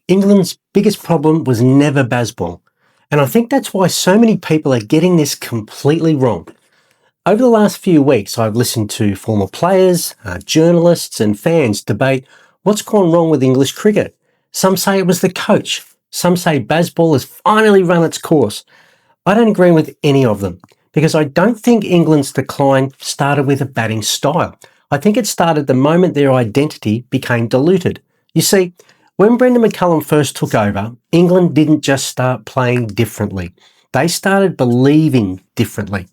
England's biggest problem was never Bazball. And I think that's why so many people are getting this completely wrong. Over the last few weeks, I've listened to former players, journalists and fans debate what's gone wrong with English cricket. Some say it was the coach. Some say Bazball has finally run its course. I don't agree with any of them because I don't think England's decline started with a batting style. I think it started the moment their identity became diluted. You see, when Brendan McCullum first took over, England didn't just start playing differently. They started believing differently.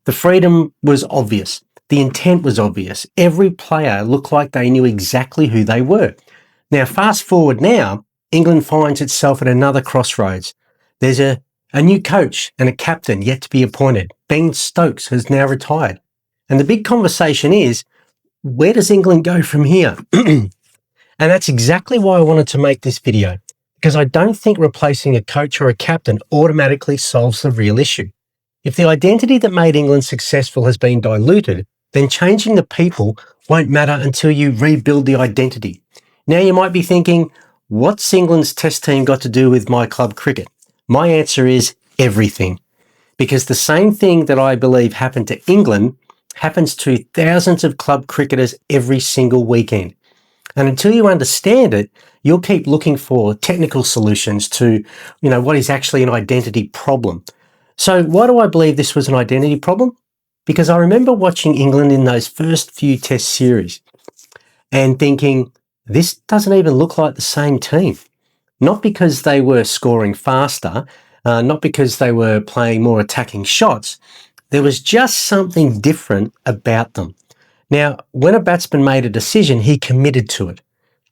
The freedom was obvious. The intent was obvious. Every player looked like they knew exactly who they were. Now, fast forward now, England finds itself at another crossroads. There's a new coach and a captain yet to be appointed. Ben Stokes has now retired. And the big conversation is, where does England go from here? And that's exactly why I wanted to make this video, because I don't think replacing a coach or a captain automatically solves the real issue. If the identity that made England successful has been diluted, then changing the people won't matter until you rebuild the identity. Now you might be thinking, what's England's test team got to do with my club cricket? My answer is everything. Because the same thing that I believe happened to England happens to thousands of club cricketers every single weekend. And until you understand it, you'll keep looking for technical solutions to, what is actually an identity problem. So why do I believe this was an identity problem? Because I remember watching England in those first few test series and thinking, this doesn't even look like the same team. Not because they were scoring faster, not because they were playing more attacking shots. There was just something different about them. Now, when a batsman made a decision, he committed to it.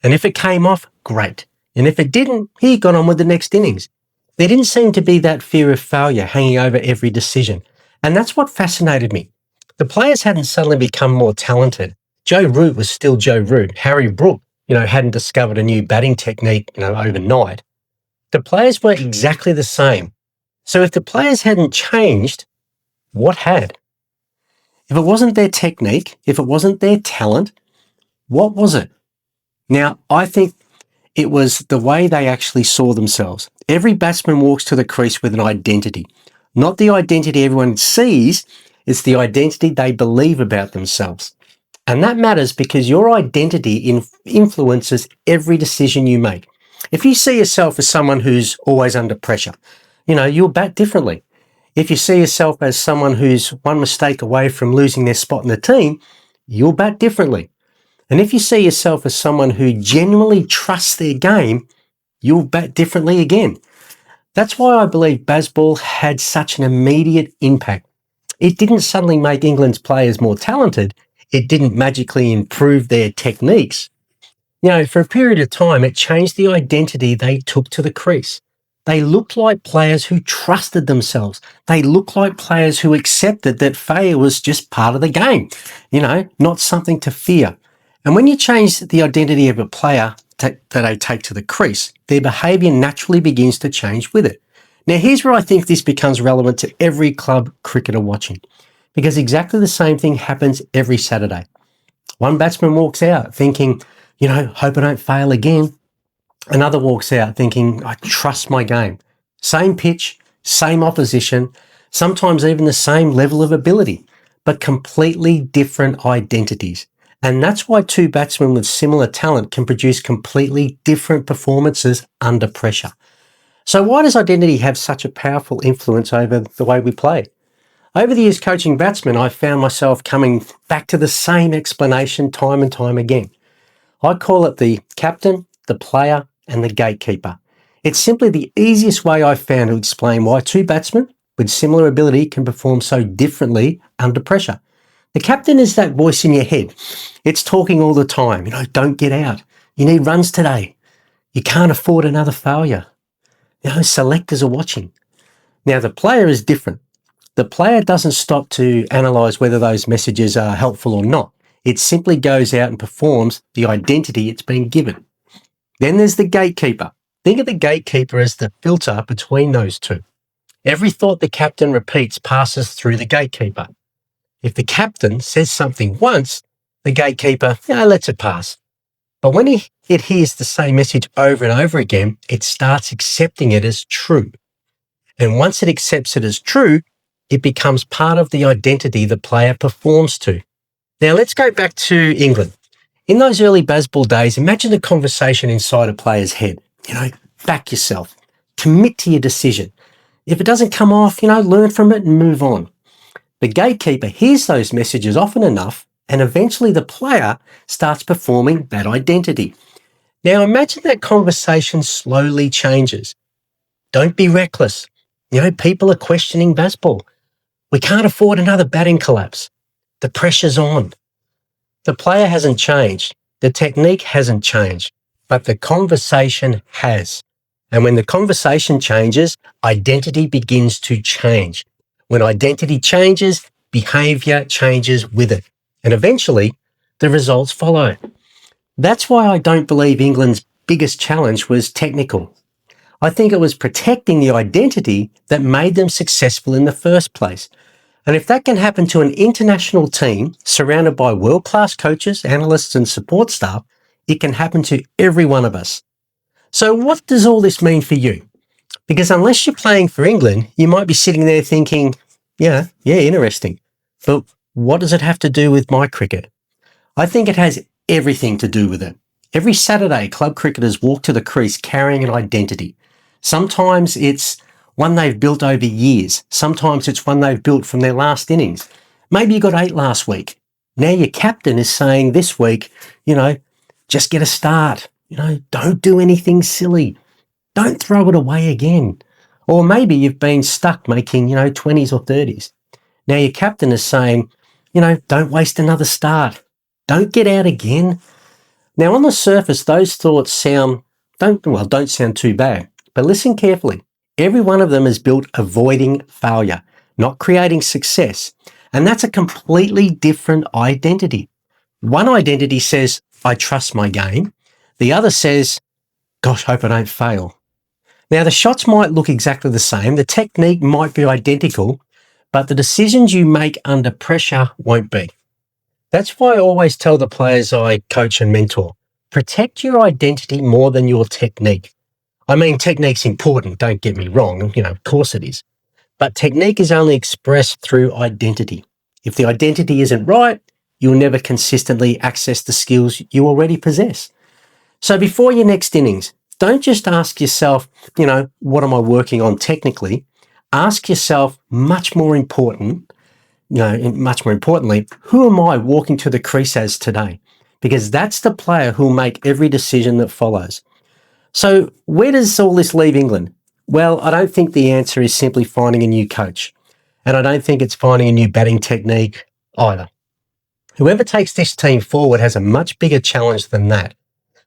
And if it came off, great. And if it didn't, he got on with the next innings. There didn't seem to be that fear of failure hanging over every decision. And that's what fascinated me. The players hadn't suddenly become more talented. Joe Root was still Joe Root. Harry Brook, hadn't discovered a new batting technique, overnight. The players were exactly the same. So if the players hadn't changed, what had? If it wasn't their technique, if it wasn't their talent, what was it? Now, I think it was the way they actually saw themselves. Every batsman walks to the crease with an identity. Not the identity everyone sees, it's the identity they believe about themselves. And that matters because your identity influences every decision you make. If you see yourself as someone who's always under pressure, you'll bat differently. If you see yourself as someone who's one mistake away from losing their spot in the team, you'll bat differently. And if you see yourself as someone who genuinely trusts their game, you'll bat differently again. That's why I believe Bazball had such an immediate impact. It didn't suddenly make England's players more talented. It didn't magically improve their techniques. For a period of time, it changed the identity they took to the crease. They looked like players who trusted themselves. They looked like players who accepted that failure was just part of the game, not something to fear. And when you change the identity of a player that they take to the crease, their behaviour naturally begins to change with it. Now, here's where I think this becomes relevant to every club cricketer watching, because exactly the same thing happens every Saturday. One batsman walks out thinking, hope I don't fail again. Another walks out thinking, I trust my game. Same pitch, same opposition, sometimes even the same level of ability, but completely different identities. And that's why two batsmen with similar talent can produce completely different performances under pressure. So why does identity have such a powerful influence over the way we play? Over the years coaching batsmen, I found myself coming back to the same explanation time and time again. I call it the captain, the player, and the gatekeeper. It's simply the easiest way I've found to explain why two batsmen with similar ability can perform so differently under pressure. The captain is that voice in your head. It's talking all the time. Don't get out. You need runs today. You can't afford another failure. Selectors are watching. Now, the player is different. The player doesn't stop to analyse whether those messages are helpful or not. It simply goes out and performs the identity it's been given. Then there's the gatekeeper. Think of the gatekeeper as the filter between those two. Every thought the captain repeats passes through the gatekeeper. If the captain says something once, the gatekeeper lets it pass. But when he it hears the same message over and over again, it starts accepting it as true. And once it accepts it as true, it becomes part of the identity the player performs to. Now let's go back to England. In those early Bazball days, imagine the conversation inside a player's head. Back yourself. Commit to your decision. If it doesn't come off, learn from it and move on. The gatekeeper hears those messages often enough, and eventually the player starts performing that identity. Now imagine that conversation slowly changes. Don't be reckless. People are questioning Bazball. We can't afford another batting collapse. The pressure's on. The player hasn't changed. The technique hasn't changed, but the conversation has. And when the conversation changes, identity begins to change. When identity changes, behavior changes with it. And eventually, the results follow. That's why I don't believe England's biggest challenge was technical. I think it was protecting the identity that made them successful in the first place. And if that can happen to an international team surrounded by world-class coaches, analysts and support staff, it can happen to every one of us. So what does all this mean for you? Because unless you're playing for England, you might be sitting there thinking, yeah, interesting. But what does it have to do with my cricket? I think it has everything to do with it. Every Saturday, club cricketers walk to the crease carrying an identity. Sometimes it's one they've built over years. Sometimes it's one they've built from their last innings. Maybe you got 8 last week. Now your captain is saying this week, just get a start. Don't do anything silly. Don't throw it away again. Or maybe you've been stuck making, 20s or 30s. Now your captain is saying, don't waste another start. Don't get out again. Now on the surface, those thoughts don't sound too bad, but listen carefully. Every one of them is built avoiding failure, not creating success. And that's a completely different identity. One identity says, I trust my game. The other says, gosh, hope I don't fail. Now, the shots might look exactly the same. The technique might be identical, but the decisions you make under pressure won't be. That's why I always tell the players I coach and mentor, protect your identity more than your technique. I mean, technique's important, don't get me wrong, of course it is. But technique is only expressed through identity. If the identity isn't right, you'll never consistently access the skills you already possess. So before your next innings, don't just ask yourself, what am I working on technically? Ask yourself, much more importantly, who am I walking to the crease as today? Because that's the player who'll make every decision that follows. So where does all this leave England? Well, I don't think the answer is simply finding a new coach. And I don't think it's finding a new batting technique either. Whoever takes this team forward has a much bigger challenge than that.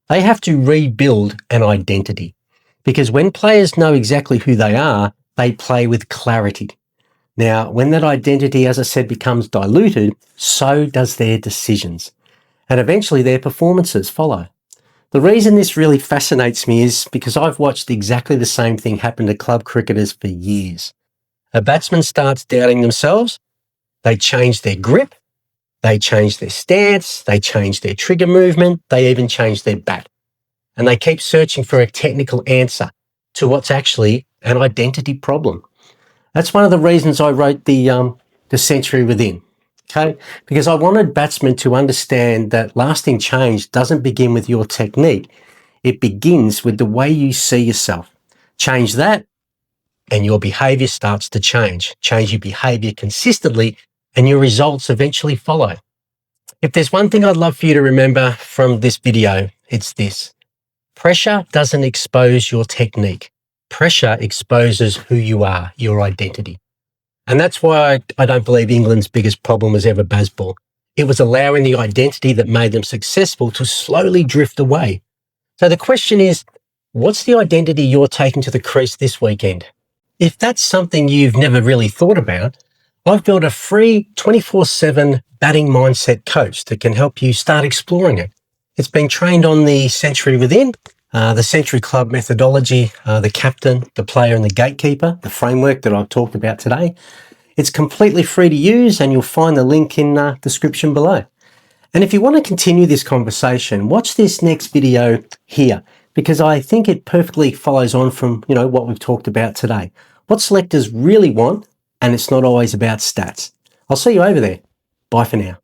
They have to rebuild an identity. Because when players know exactly who they are, they play with clarity. Now, when that identity, as I said, becomes diluted, so does their decisions. And eventually their performances follow. The reason this really fascinates me is because I've watched exactly the same thing happen to club cricketers for years. A batsman starts doubting themselves, they change their grip, they change their stance, they change their trigger movement, they even change their bat. And they keep searching for a technical answer to what's actually an identity problem. That's one of the reasons I wrote the Century Within, okay? Because I wanted batsmen to understand that lasting change doesn't begin with your technique. It begins with the way you see yourself. Change that, and your behavior starts to change. Change your behavior consistently, and your results eventually follow. If there's one thing I'd love for you to remember from this video, it's this. Pressure doesn't expose your technique. Pressure exposes who you are, your identity. And that's why I don't believe England's biggest problem was ever Bazball. It was allowing the identity that made them successful to slowly drift away. So the question is, what's the identity you're taking to the crease this weekend? If that's something you've never really thought about, I've built a free 24/7 batting mindset coach that can help you start exploring it. It's been trained on the Century Within, the Century Club methodology, the captain, the player and the gatekeeper, the framework that I've talked about today. It's completely free to use and you'll find the link in the description below. And if you want to continue this conversation, watch this next video here, because I think it perfectly follows on from, what we've talked about today. What selectors really want, and it's not always about stats. I'll see you over there. Bye for now.